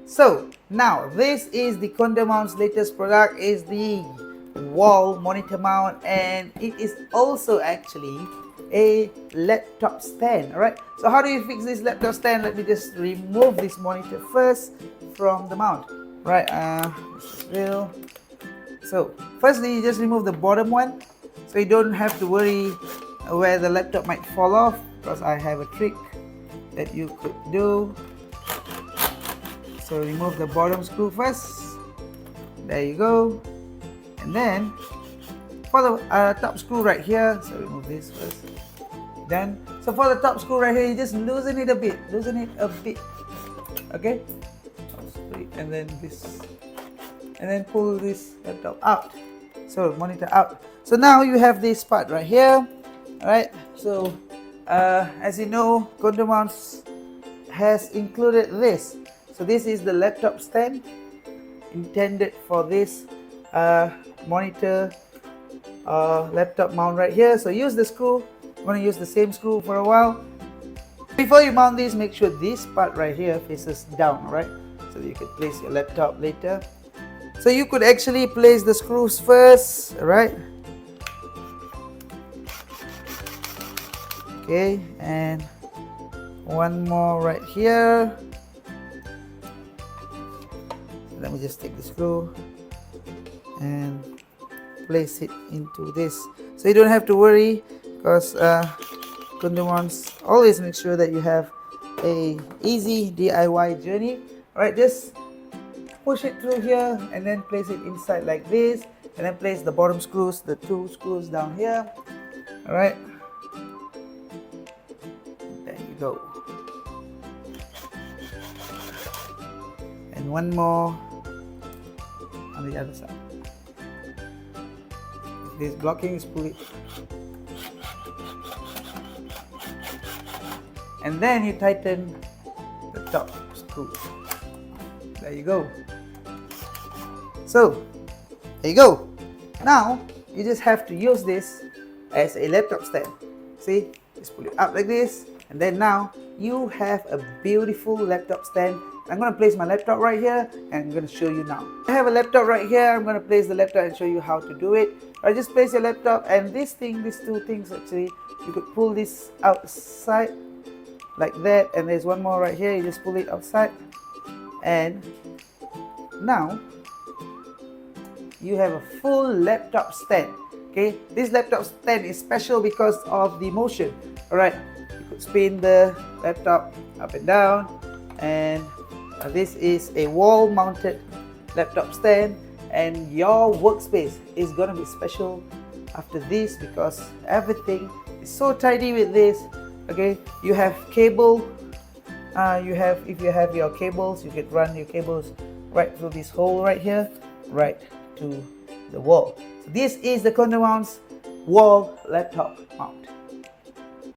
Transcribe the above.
So now this is the CondoMounts latest product, is the wall monitor mount, and it is also actually a laptop stand. All right, so how do you fix this laptop stand? Let me just remove this monitor first from the mount. Right, so firstly, you just remove the bottom one, so you don't have to worry where the laptop might fall off, because I have a trick that you could do. So remove the bottom screw first. There you go. And then for the top screw right here, so remove this first. Then, so for the top screw right here, you just loosen it a bit. Okay. And then this, and then pull this laptop out. So monitor out. So now you have this part right here. All right. So as you know, CondoMounts has included this. So this is the laptop stand intended for this monitor laptop mount right here. So use the screw. I'm going to use the same screw for a while. Before you mount this, make sure this part right here faces down, right? So that you can place your laptop later. So you could actually place the screws first, right? Okay, and one more right here. Let me just take the screw and place it into this, so you don't have to worry, because CondoMounts always make sure that you have a easy DIY journey. All right, just push it through here and then place it inside like this, and then place the bottom screws, the two screws down here. All right, there you go. And one more on the other side. If this blocking is pull it, and then you tighten the top screw. There you go. So there you go. Now you just have to use this as a laptop stand. See, just pull it up like this, and then now you have a beautiful laptop stand. I'm going to place my laptop right here, and I'm going to show you now. I have a laptop right here. I'm going to place the laptop and show you how to do it. I just place your laptop, and this thing, these two things actually, you could pull this outside like that, and there's one more right here. You just pull it outside, and now you have a full laptop stand. Okay, this laptop stand is special because of the motion. All right, you could spin the laptop up and down, and this is a wall mounted laptop stand, and your workspace is gonna be special after this, because everything is so tidy with this. Okay, you have cable, if you have your cables, you can run your cables right through this hole right here, right to the wall. So this is the CondoMounts wall laptop mount.